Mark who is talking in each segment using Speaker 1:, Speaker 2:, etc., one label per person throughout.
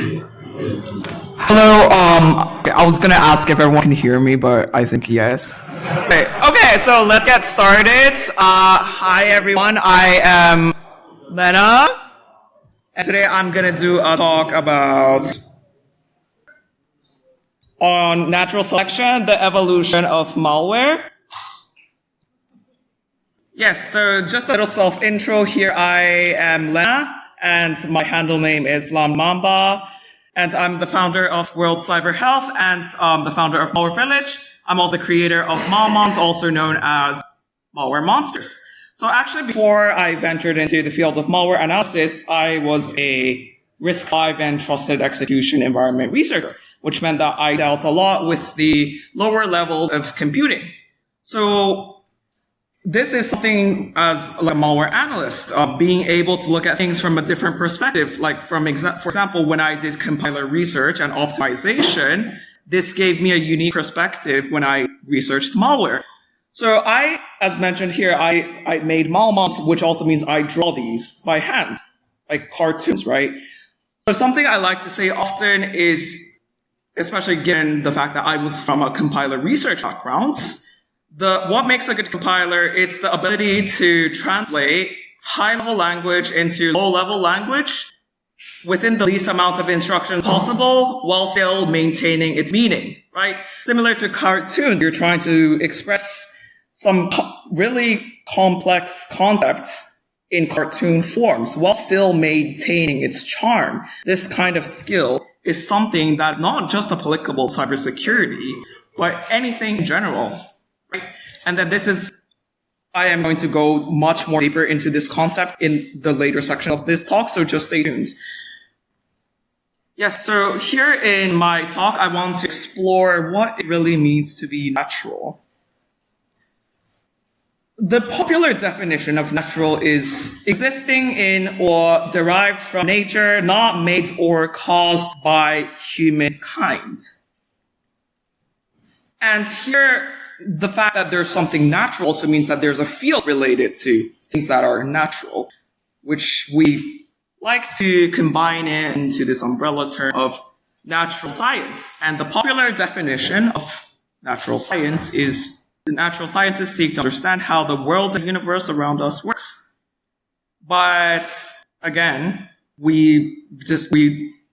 Speaker 1: Hello. I was gonna ask if everyone can hear me, but I think yes. Okay. So let's get started. Hi everyone. I am Lena, and today I'm gonna do a talk about on natural selection, the evolution of malware. Yes. So just a little self intro here. I am Lena, and my handle name is Lamamba. And I'm the founder of World Cyber Health and the founder of Malware Village. I'm also the creator of Malmons, also known as Malware Monsters. So actually, before I ventured into the field of malware analysis, I was a RISC-V and trusted execution environment researcher, which meant that I dealt a lot with the lower levels of computing. So this is something as like a malware analyst, being able to look at things from a different perspective. Like for example, when I did compiler research and optimization, this gave me a unique perspective when I researched malware. So as mentioned here, I made malmons, which also means I draw these by hand, like cartoons, right? So something I like to say often is, especially given the fact that I was from a compiler research background, what makes a good compiler, it's the ability to translate high-level language into low-level language within the least amount of instruction possible while still maintaining its meaning, right? Similar to cartoons, you're trying to express some really complex concepts in cartoon forms while still maintaining its charm. This kind of skill is something that's not just applicable to cybersecurity, but anything in general. And then I am going to go much more deeper into this concept in the later section of this talk, so just stay tuned. Yes, so here in my talk, I want to explore what it really means to be natural. The popular definition of natural is existing in or derived from nature, not made or caused by humankind. And here, the fact that there's something natural also means that there's a field related to things that are natural, which we like to combine it into this umbrella term of natural science. And the popular definition of natural science is the natural scientists seek to understand how the world and universe around us works. But again, we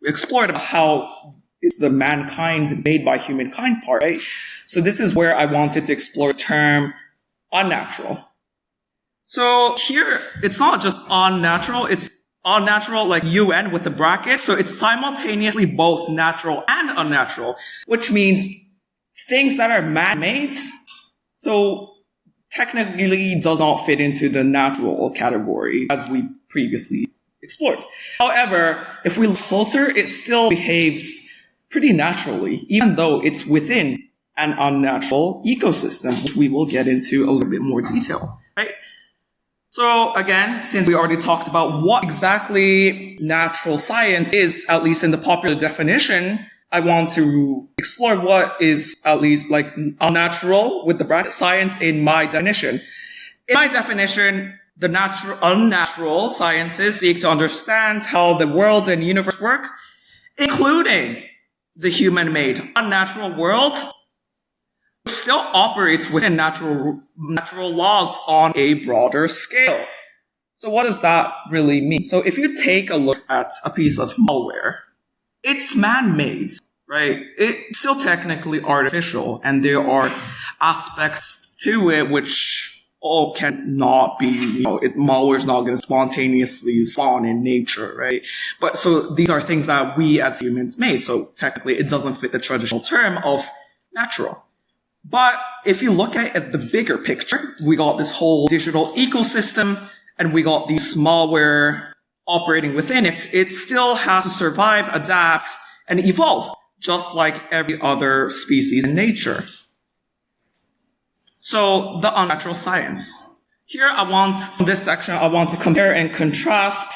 Speaker 1: explored how is the mankind made by humankind part, right? So this is where I wanted to explore the term unnatural. So here, it's not just unnatural, it's unnatural like UN with the brackets. So it's simultaneously both natural and unnatural, which means things that are man-made, so technically does not fit into the natural category as we previously explored. However, if we look closer, it still behaves pretty naturally, even though it's within an unnatural ecosystem, which we will get into a little bit more detail, right? So again, since we already talked about what exactly natural science is, at least in the popular definition, I want to explore what is at least like unnatural with the bracket science in my definition. In my definition, the unnatural sciences seek to understand how the world and universe work, including the human-made unnatural world, which still operates within natural laws on a broader scale. So what does that really mean? So if you take a look at a piece of malware, it's man-made, right? It's still technically artificial, and there are aspects to it which all cannot be, malware is not going to spontaneously spawn in nature, right? But so these are things that we as humans made. So technically it doesn't fit the traditional term of natural. But if you look at the bigger picture, we got this whole digital ecosystem and we got these malware operating within it. It still has to survive, adapt, and evolve, just like every other species in nature. So the unnatural science. Here in this section, I want to compare and contrast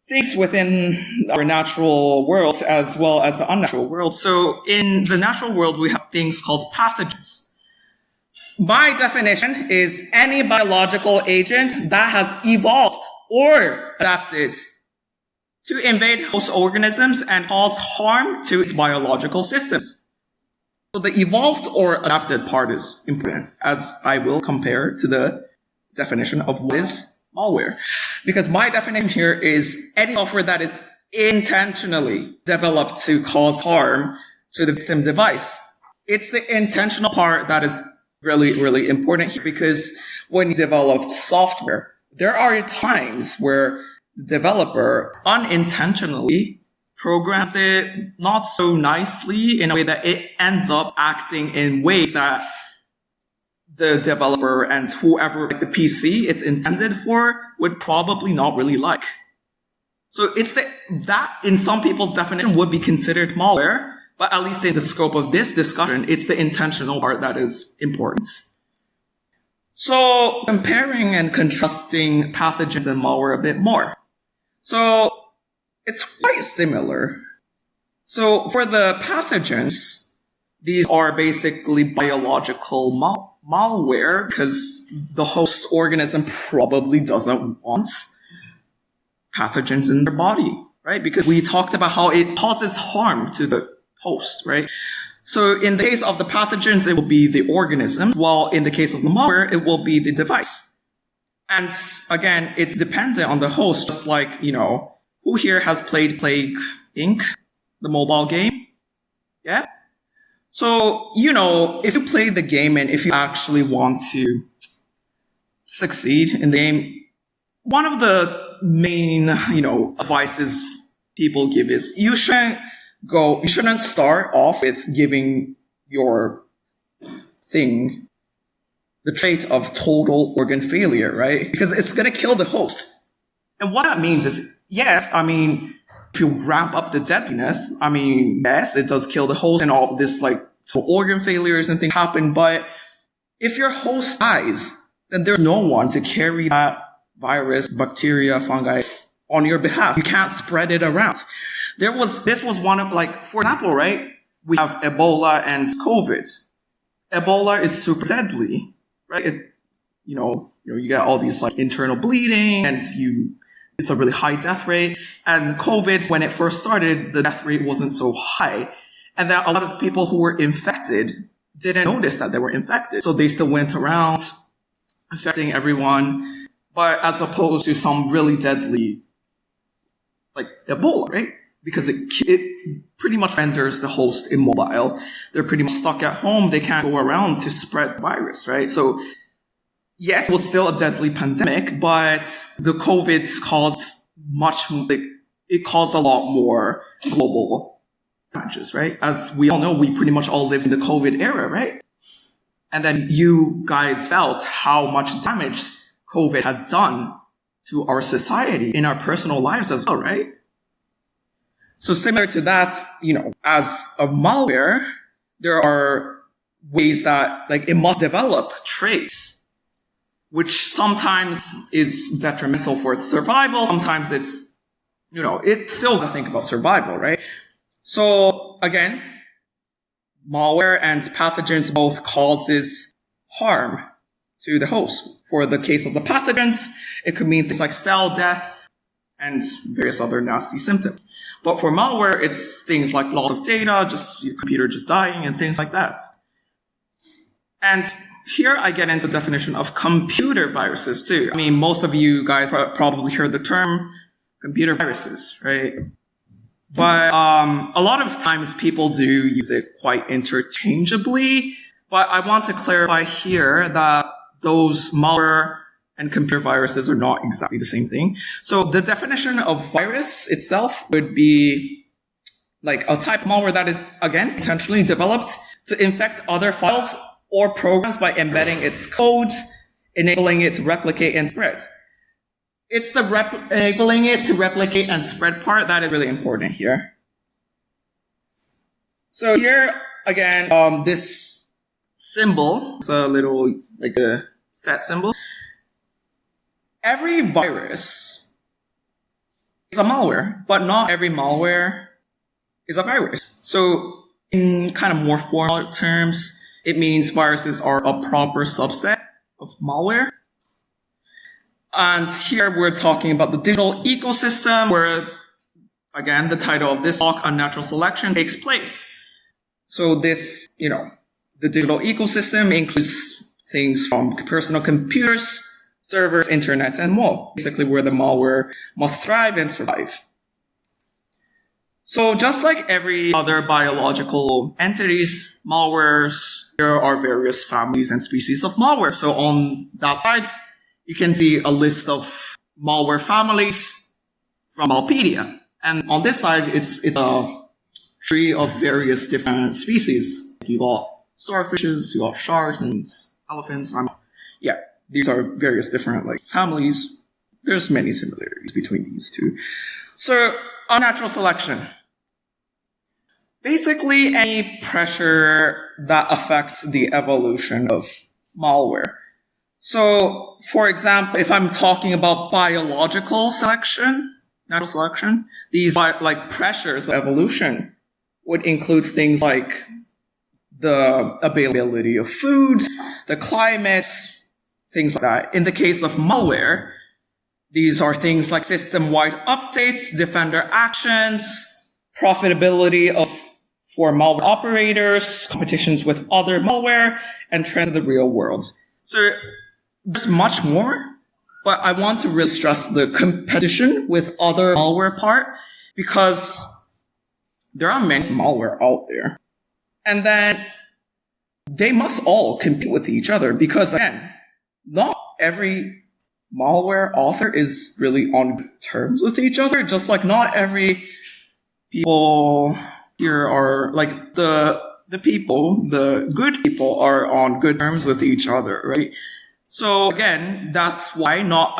Speaker 1: things within our natural world as well as the unnatural world. So in the natural world, we have things called pathogens. My definition is any biological agent that has evolved or adapted to invade host organisms and cause harm to its biological systems. So the evolved or adapted part is important, as I will compare to the definition of what is malware. Because my definition here is any software that is intentionally developed to cause harm to the victim device. It's the intentional part that is really, really important here, because when you develop software, there are times where the developer unintentionally programs it not so nicely in a way that it ends up acting in ways that the developer and whoever the PC it's intended for would probably not really like. So it's that in some people's definition would be considered malware, but at least in the scope of this discussion, it's the intentional part that is important. So comparing and contrasting pathogens and malware a bit more. So it's quite similar. So for the pathogens, these are basically biological malware because the host organism probably doesn't want pathogens in their body, right? Because we talked about how it causes harm to the host, right? So in the case of the pathogens, it will be the organism, while in the case of the malware, it will be the device. And again, it's dependent on the host, just like, who here has played Plague Inc., the mobile game? Yeah? So, if you play the game and if you actually want to succeed in the game, one of the main, advices people give is you shouldn't start off with giving your thing the trait of total organ failure, right? Because it's going to kill the host. And what that means is, yes, if you ramp up the deadliness, yes, it does kill the host and all this total organ failures and things happen. But if your host dies, then there's no one to carry that virus, bacteria, fungi on your behalf. You can't spread it around. This was one of for example, right? We have Ebola and COVID. Ebola is super deadly, right? You get all these internal bleeding and it's a really high death rate. And COVID, when it first started, the death rate wasn't so high. And that a lot of the people who were infected didn't notice that they were infected. So they still went around affecting everyone. But as opposed to some really deadly, like Ebola, right? Because it pretty much renders the host immobile. They're pretty much stuck at home. They can't go around to spread the virus, right? So yes, it was still a deadly pandemic, but the COVID caused it caused a lot more global damages, right? As we all know, we pretty much all lived in the COVID era, right? And then you guys felt how much damage COVID had done to our society in our personal lives as well, right? So similar to that, as a malware, there are ways that it must develop traits, which sometimes is detrimental for its survival. Sometimes it's still got to think about survival, right? So again, malware and pathogens both causes harm to the host. For the case of the pathogens, it could mean things like cell death and various other nasty symptoms. But for malware, it's things like loss of data, just your computer just dying and things like that. And here I get into the definition of computer viruses too. Most of you guys probably heard the term computer viruses, right? But a lot of times people do use it quite interchangeably. But I want to clarify here that those malware and computer viruses are not exactly the same thing. So the definition of virus itself would be a type of malware that is, again, intentionally developed to infect other files or programs by embedding its codes, enabling it to replicate and spread. It's the enabling it to replicate and spread part that is really important here. So here, again, this symbol is a little, a set symbol. Every virus is a malware, but not every malware is a virus. So in kind of more formal terms, it means viruses are a proper subset of malware. And here we're talking about the digital ecosystem where again, the title of this talk, Unnatural Selection, takes place. So this, the digital ecosystem includes things from personal computers, servers, internet, and more, basically where the malware must thrive and survive. So just like every other biological entities, malwares, there are various families and species of malware. So on that side, you can see a list of malware families from Malpedia. And on this side, it's a tree of various different species. You got starfishes, you got sharks and elephants. These are various different families. There's many similarities between these two. So unnatural selection. Basically, any pressure that affects the evolution of malware. So, for example, if I'm talking about biological selection, natural selection, these pressures of evolution would include things like the availability of food, the climate, things like that. In the case of malware, these are things like system-wide updates, defender actions, profitability for malware operators, competitions with other malware, and trends in the real world. So there's much more, but I want to really stress the competition with other malware part, because there are many malware out there. And then they must all compete with each other, because again, not every malware author is really on good terms with each other, just like not every people here are the good people are on good terms with each other, right? So again, that's why not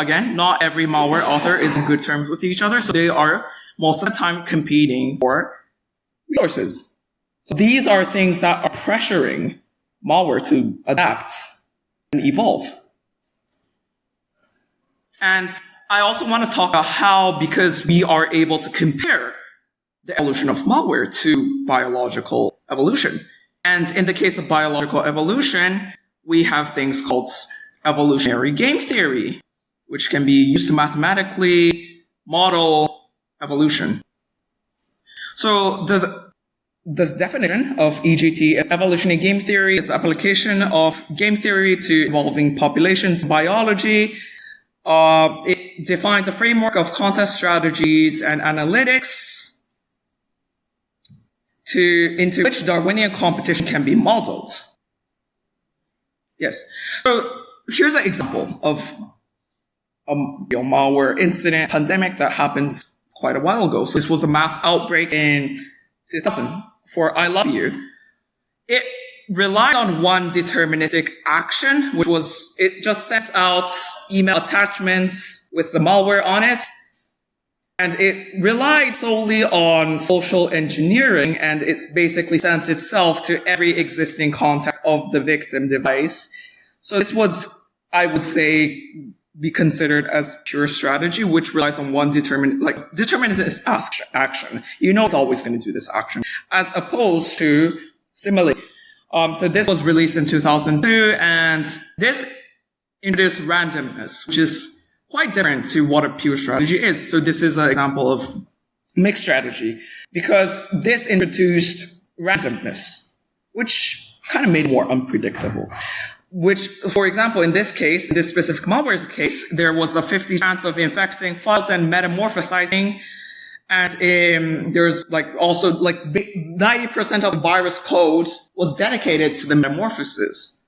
Speaker 1: every malware author is in good terms with each other. So they are most of the time competing for resources. So these are things that are pressuring malware to adapt and evolve. And I also want to talk about how, because we are able to compare the evolution of malware to biological evolution. And in the case of biological evolution, we have things called evolutionary game theory, which can be used to mathematically model evolution. So the definition of EGT is evolutionary game theory is the application of game theory to evolving populations in biology. It defines a framework of concept strategies and analytics into which Darwinian competition can be modeled. Yes. So here's an example of a malware incident, pandemic that happened quite a while ago. So this was a mass outbreak in 2000 for I Love You. It relied on one deterministic action, which was it just sends out email attachments with the malware on it. And it relied solely on social engineering, and it basically sent itself to every existing contact of the victim device. So this would, I would say, be considered as pure strategy, which relies on one deterministic action. You know it's always going to do this action, as opposed to simulate. So this was released in 2002, and this introduced randomness, which is quite different to what a pure strategy is. So this is an example of mixed strategy, because this introduced randomness, which kind of made it more unpredictable. Which, for example, in this case, in this specific malware case, there was a 50% chance of infecting files and metamorphosizing. And there's also 90% of the virus code was dedicated to the metamorphosis.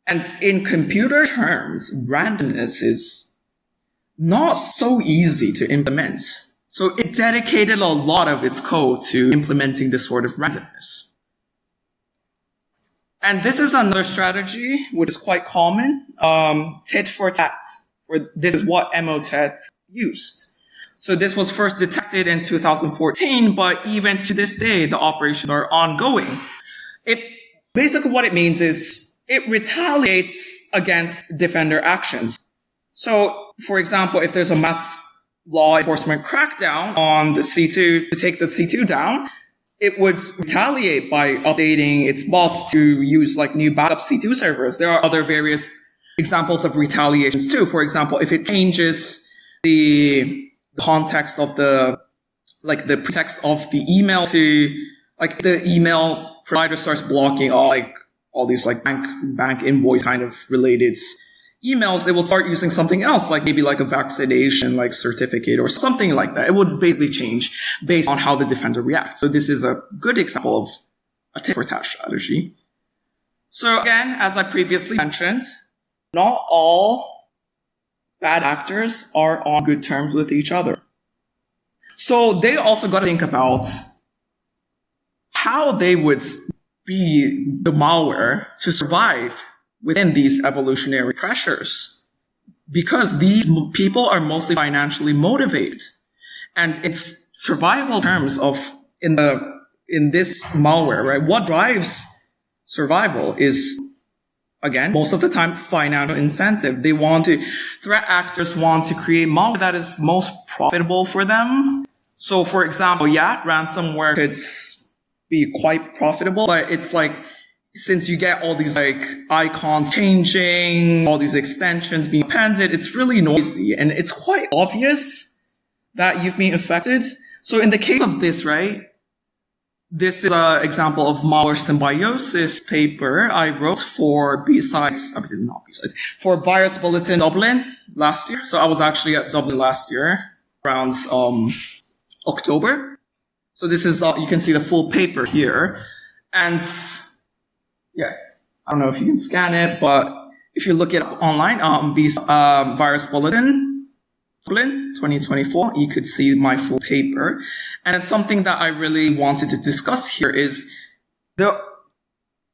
Speaker 1: And in computer terms, randomness is not so easy to implement. So it dedicated a lot of its code to implementing this sort of randomness. And this is another strategy which is quite common, tit for tat. This is what Emotet used. So this was first detected in 2014, but even to this day, the operations are ongoing. Basically what it means is it retaliates against defender actions. So, for example, if there's a mass law enforcement crackdown on the C2 to take the C2 down, it would retaliate by updating its bots to use new backup C2 servers. There are other various examples of retaliations too. For example, if it changes the context of the like the pretext of the email to, like the email provider starts blocking all these like bank invoice kind of related emails, it will start using something else, like maybe like a vaccination like certificate or something like that. It would basically change based on how the defender reacts. So this is a good example of a tit for tat strategy. So again, as I previously mentioned, not all bad actors are on good terms with each other. So they also got to think about how they would be the malware to survive within these evolutionary pressures, because these people are mostly financially motivated. And it's survival terms of in this malware, right? What drives survival is, again, most of the time, financial incentive. Threat actors want to create malware that is most profitable for them. So for example, ransomware could be quite profitable, but it's like, since you get all these like icons changing, all these extensions being appended, it's really noisy and it's quite obvious that you've been affected. So in the case of this, right, this is an example of malware symbiosis paper I wrote for for Virus Bulletin Dublin last year. So I was actually at Dublin last year around October. So this is, you can see the full paper here. And yeah, I don't know if you can scan it, but if you look it up online, Virus Bulletin Dublin 2024, you could see my full paper. And something that I really wanted to discuss here is the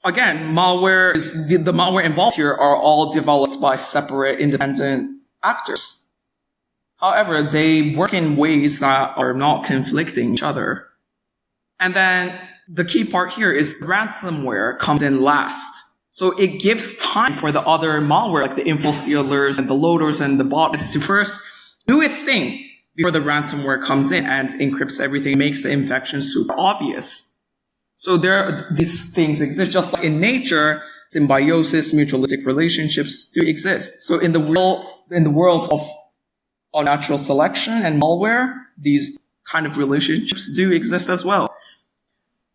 Speaker 1: malware involved here are all developed by separate independent actors. However, they work in ways that are not conflicting each other. And then the key part here is ransomware comes in last. So it gives time for the other malware, like the info stealers and the loaders and the botnets, to first do its thing before the ransomware comes in and encrypts everything, makes the infection super obvious. So these things exist. Just like in nature, symbiosis, mutualistic relationships do exist. So in the world of natural selection and malware, these kind of relationships do exist as well.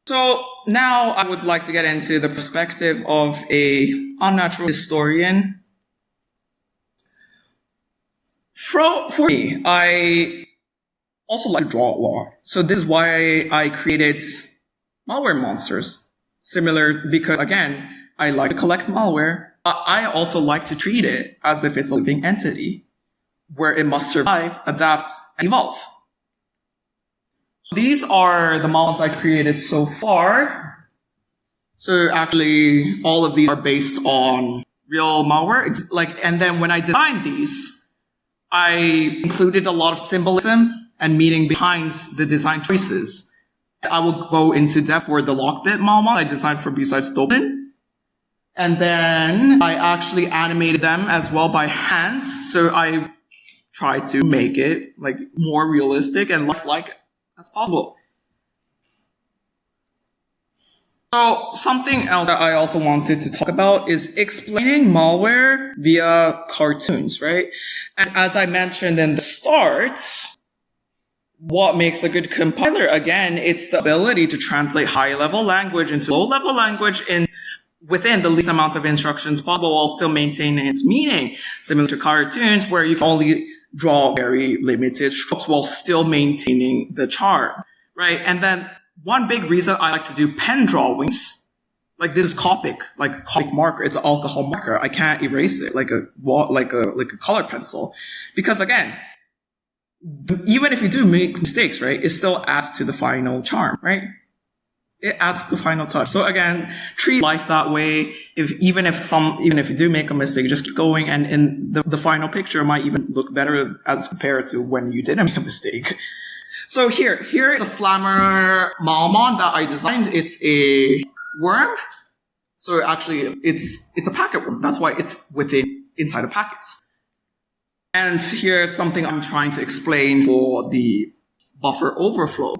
Speaker 1: So now I would like to get into the perspective of a unnatural historian. For me, I also like to draw a lot. So this is why I created malware monsters. Similar, because again, I like to collect malware, but I also like to treat it as if it's a living entity where it must survive, adapt, and evolve. So these are the models I created so far. So actually, all of these are based on real malware. And then when I designed these, I included a lot of symbolism and meaning behind the design choices. I will go into depth for the Lockbit malware I designed for B-Sides Dublin. And then I actually animated them as well by hand. So I tried to make it like more realistic and lifelike as possible. So something else that I also wanted to talk about is explaining malware via cartoons, right? And as I mentioned in the start, what makes a good compiler? Again, it's the ability to translate high-level language into low-level language within the least amount of instructions possible while still maintaining its meaning. Similar to cartoons where you can only draw very limited strokes while still maintaining the charm, right? And then one big reason I like to do pen drawings, like this is Copic marker. It's an alcohol marker. I can't erase it like a color pencil, because again, even if you do make mistakes, right, it still adds to the final charm, right? It adds the final touch. So again, treat life that way. Even if you do make a mistake, just keep going, and in the final picture might even look better as compared to when you didn't make a mistake. So here is a slammer Malmon that I designed. It's a worm. So actually, it's a packet worm. That's why it's inside a packet. And here's something I'm trying to explain for the buffer overflow.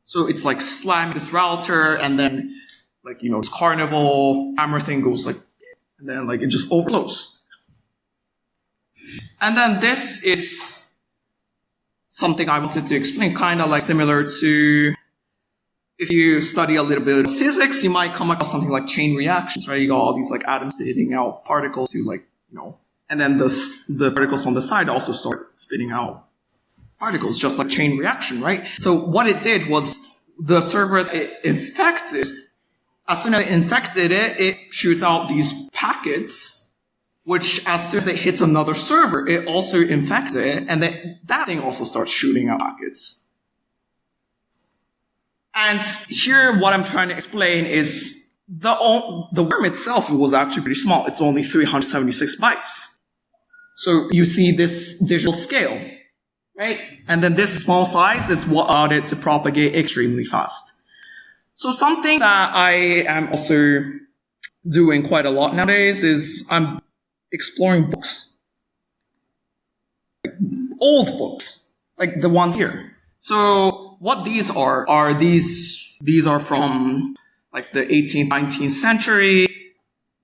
Speaker 1: So it's like slam this router, and then this carnival hammer thing goes and then it just overflows. And then this is something I wanted to explain, kind of like similar to if you study a little bit of physics, you might come across something like chain reactions, right? You got all these like atoms spitting out particles to like, and then the particles on the side also start spitting out particles, just like chain reaction, right? So what it did was the server that it infected, as soon as it infected it, it shoots out these packets, which as soon as it hits another server, it also infected it, and then that thing also starts shooting out packets. And here, what I'm trying to explain is the worm itself was actually pretty small. It's only 376 bytes. So you see this digital scale, right? And then this small size is what allowed it to propagate extremely fast. So something that I am also doing quite a lot nowadays is I'm exploring books. Old books, like the ones here. So what these are these are from like the 18th, 19th century,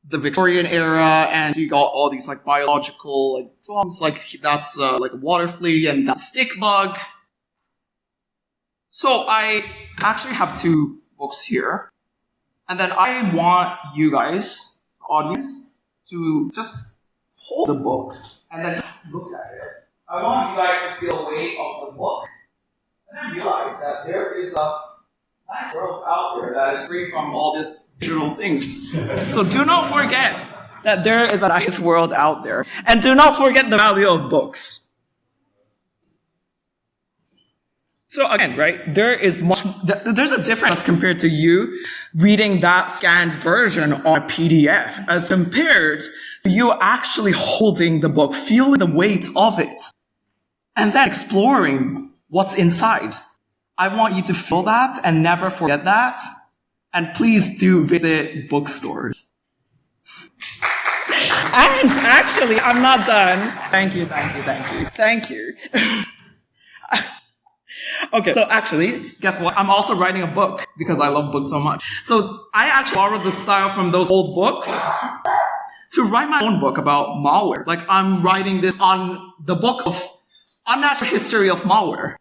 Speaker 1: the Victorian era, and you got all these like biological like drums, like that's like a water flea and that's a stick bug. So I actually have two books here, and then I want you guys, the audience, to just hold the book and then just look at it. I want you guys to feel the weight of the book. And I realize that there is a nice world out there that is free from all these digital things. So do not forget that there is a nice world out there. And do not forget the value of books. So again, right, there's a difference compared to you reading that scanned version on a PDF as compared to you actually holding the book, feeling the weight of it, and then exploring what's inside. I want you to feel that and never forget that. And please do visit bookstores. And actually, I'm not done. Thank you. Okay, so actually, guess what? I'm also writing a book because I love books so much. So I actually borrowed the style from those old books to write my own book about malware. Like I'm writing this on the book of unnatural history of malware.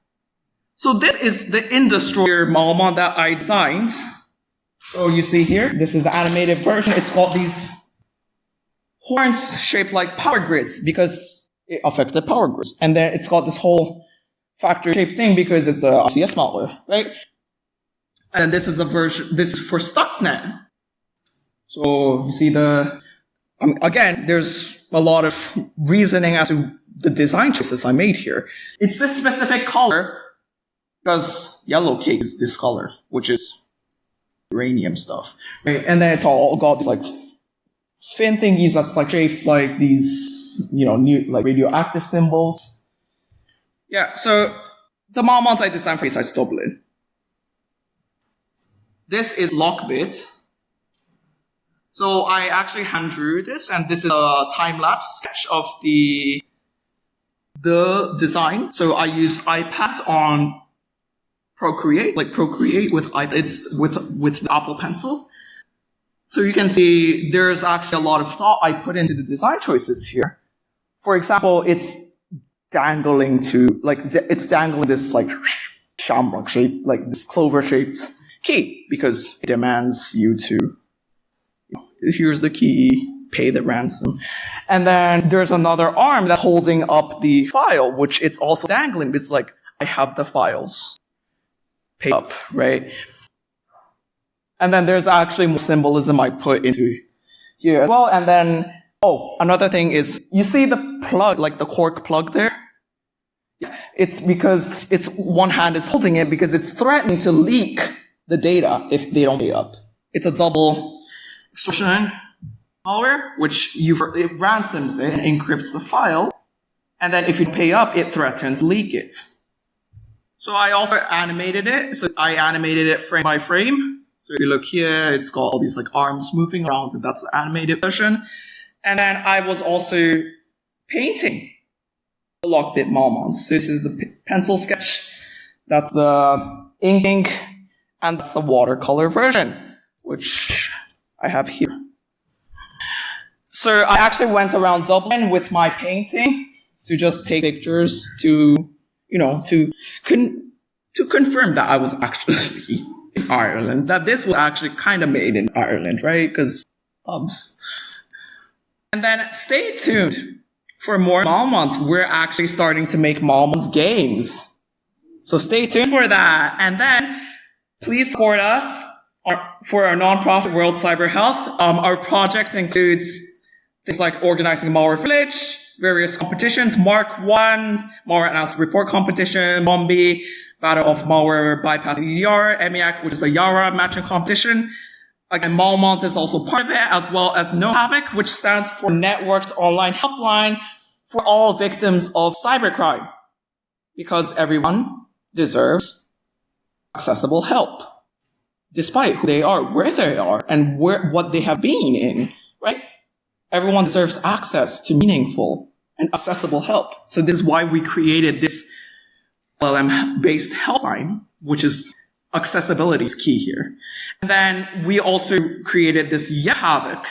Speaker 1: So this is the Indestroyer malware that I designed. So you see here, this is the animated version. It's got these horns shaped like power grids because it affected power grids. And then it's got this whole factory shaped thing because it's a CS malware, right? And this is a version, this is for Stuxnet. So you see again, there's a lot of reasoning as to the design choices I made here. It's this specific color because yellow cake is this color, which is uranium stuff, right? And then it's all got these like fin thingies that's like shapes like these, new like radioactive symbols. Yeah, so the malware I designed for Eastside Dublin. This is Lockbit. So I actually hand drew this, and this is a time-lapse sketch of the design. So I use iPads on Procreate with iPads with the Apple Pencil. So you can see there's actually a lot of thought I put into the design choices here. For example, it's dangling this like shamrock shape, like this clover shaped key, because it demands you to, here's the key, pay the ransom. And then there's another arm that's holding up the file, which it's also dangling. It's like, I have the files. Pay up, right? And then there's actually more symbolism I put into here as well. And then, another thing is, you see the plug, like the cork plug there? Yeah. It's because one hand is holding it because it's threatening to leak the data if they don't pay up. It's a double extortion malware, which it ransoms it and encrypts the file. And then if you pay up, it threatens to leak it. So I also animated it. So I animated it frame by frame. So if you look here, it's got all these like arms moving around, and that's the animated version. And then I was also painting the Lockbit malware. So this is the pencil sketch. That's the ink, and that's the watercolor version, which I have here. So I actually went around Dublin with my painting to just take pictures to to confirm that I was actually in Ireland, that this was actually kind of made in Ireland, right? Because pubs. And then stay tuned for more Malmonts. We're actually starting to make Malmonts games. So stay tuned for that. And then please support us for our nonprofit World Cyber Health. Our project includes things like organizing Malware Village, various competitions, Mark 1, Malware Analysis Report Competition, Bombay, Battle of Malware Bypassing EDR, EMIAC, which is a Yara matching competition. Again, Malmont is also part of it, as well as No Havoc, which stands for Networked Online Helpline for all victims of cybercrime. Because everyone deserves accessible help, despite who they are, where they are, and what they have been in, right? Everyone deserves access to meaningful and accessible help. So this is why we created this LLM-based helpline, which is accessibility is key here. And then we also created this Havoc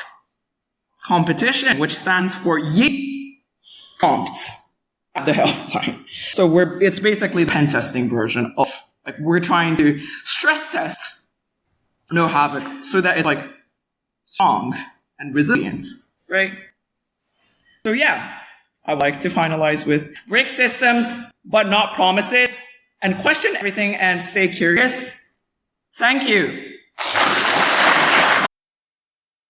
Speaker 1: competition, which stands for Ye prompts at the helpline. So it's basically the pen testing version of, we're trying to stress test No Havoc so that it's strong and resilience, right? So yeah, I'd like to finalize with break systems, but not promises, and question everything and stay curious. Thank you.